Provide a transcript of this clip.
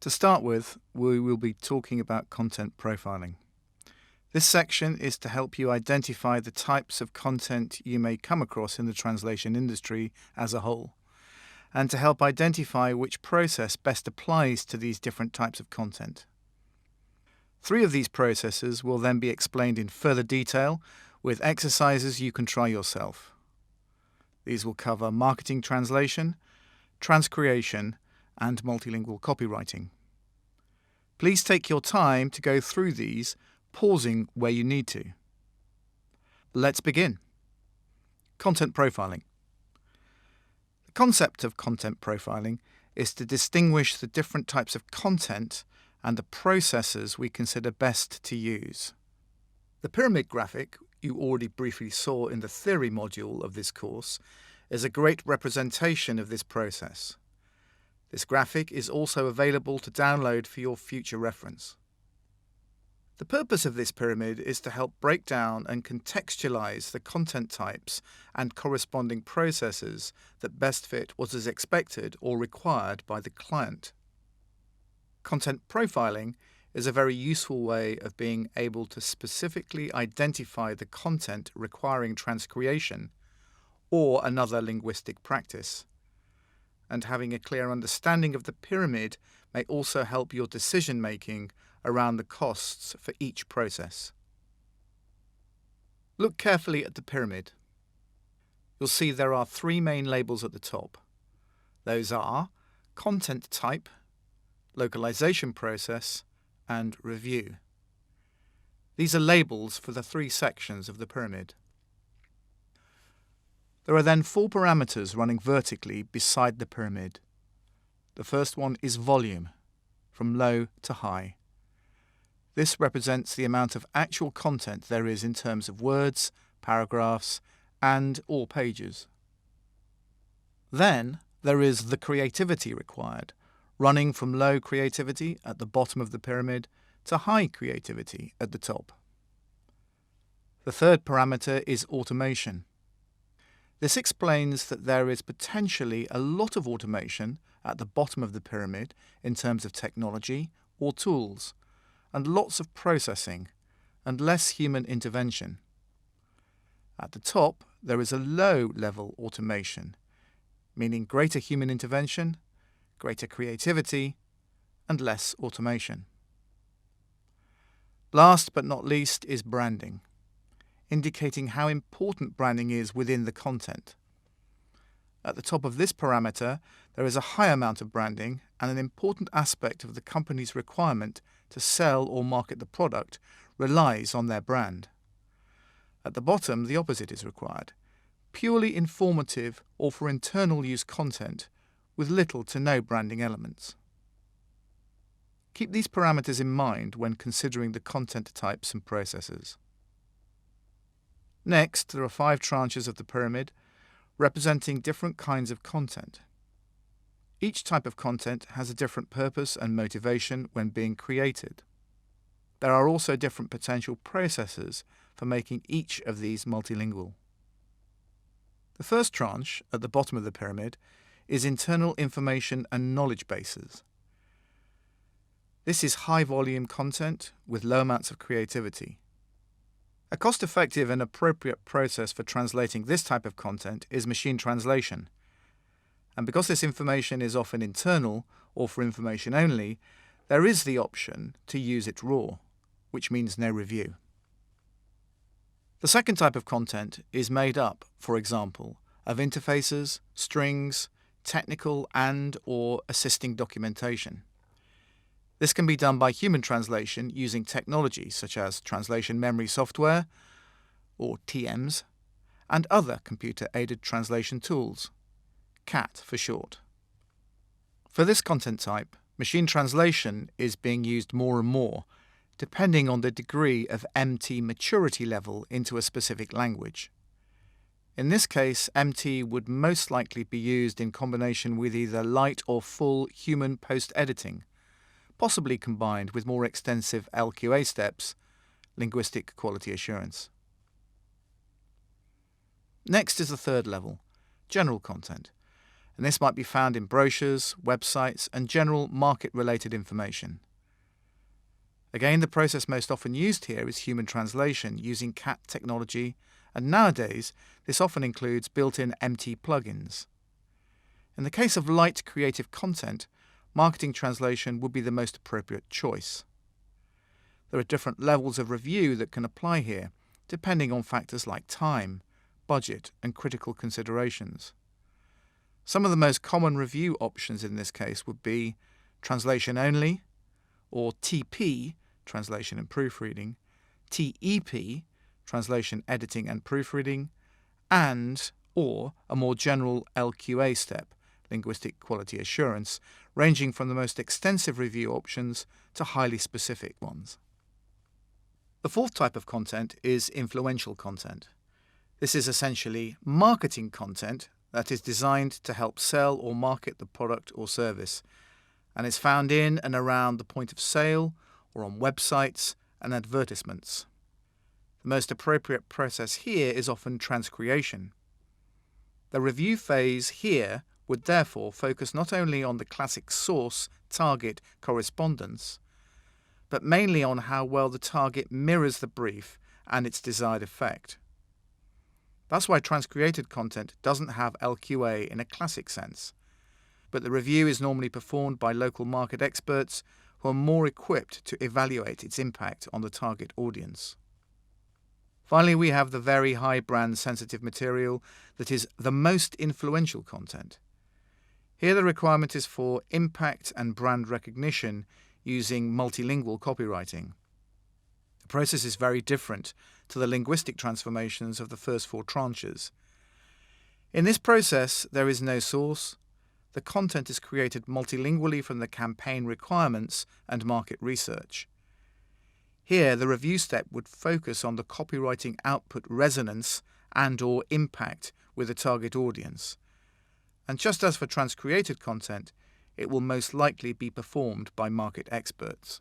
To start with, we will be talking about content profiling. This section is to help you identify the types of content you may come across in the translation industry as a whole, and to help identify which process best applies to these different types of content. 3 of these processes will then be explained in further detail with exercises you can try yourself. These will cover marketing translation, transcreation, and multilingual copywriting. Please take your time to go through these, pausing where you need to. Let's begin. Content profiling. The concept of content profiling is to distinguish the different types of content and the processes we consider best to use. The pyramid graphic you already briefly saw in the theory module of this course is a great representation of this process. This graphic is also available to download for your future reference. The purpose of this pyramid is to help break down and contextualize the content types and corresponding processes that best fit what is expected or required by the client. Content profiling is a very useful way of being able to specifically identify the content requiring transcreation or another linguistic practice. And having a clear understanding of the pyramid may also help your decision-making around the costs for each process. Look carefully at the pyramid. You'll see there are 3 main labels at the top. Those are content type, localization process, and review. These are labels for the 3 sections of the pyramid. There are then 4 parameters running vertically beside the pyramid. The first one is volume, from low to high. This represents the amount of actual content there is in terms of words, paragraphs, and/or pages. Then there is the creativity required, running from low creativity at the bottom of the pyramid to high creativity at the top. The third parameter is automation. This explains that there is potentially a lot of automation at the bottom of the pyramid in terms of technology or tools, and lots of processing, and less human intervention. At the top, there is a low-level automation, meaning greater human intervention, greater creativity, and less automation. Last but not least is branding, indicating how important branding is within the content. At the top of this parameter, there is a high amount of branding, and an important aspect of the company's requirement to sell or market the product relies on their brand. At the bottom, the opposite is required, purely informative or for internal use content with little to no branding elements. Keep these parameters in mind when considering the content types and processes. Next, there are 5 tranches of the pyramid representing different kinds of content. Each type of content has a different purpose and motivation when being created. There are also different potential processes for making each of these multilingual. The first tranche, at the bottom of the pyramid, is internal information and knowledge bases. This is high-volume content with low amounts of creativity. A cost-effective and appropriate process for translating this type of content is machine translation. And because this information is often internal or for information only, there is the option to use it raw, which means no review. The second type of content is made up, for example, of interfaces, strings, technical and/or assisting documentation. This can be done by human translation using technology such as translation memory software, or TMs, and other computer-aided translation tools, CAT for short. For this content type, machine translation is being used more and more, depending on the degree of MT maturity level into a specific language. In this case, MT would most likely be used in combination with either light or full human post-editing, possibly combined with more extensive LQA steps, linguistic quality assurance. Next is the third level, general content, and this might be found in brochures, websites, and general market-related information. Again, the process most often used here is human translation using CAT technology, and nowadays this often includes built-in MT plugins. In the case of light creative content, marketing translation would be the most appropriate choice. There are different levels of review that can apply here, depending on factors like time, budget, and critical considerations. Some of the most common review options in this case would be translation only, or TP, translation and proofreading, TEP, translation, editing and proofreading, and or a more general LQA step, linguistic quality assurance, ranging from the most extensive review options to highly specific ones. The fourth type of content is influential content. This is essentially marketing content that is designed to help sell or market the product or service, and is found in and around the point of sale or on websites and advertisements. The most appropriate process here is often transcreation. The review phase here would therefore focus not only on the classic source-target correspondence, but mainly on how well the target mirrors the brief and its desired effect. That's why transcreated content doesn't have LQA in a classic sense, but the review is normally performed by local market experts who are more equipped to evaluate its impact on the target audience. Finally, we have the very high brand sensitive material that is the most influential content. Here the requirement is for impact and brand recognition using multilingual copywriting. The process is very different to the linguistic transformations of the first four tranches. In this process, there is no source. The content is created multilingually from the campaign requirements and market research. Here, the review step would focus on the copywriting output resonance and/or impact with the target audience. And just as for transcreated content, it will most likely be performed by market experts.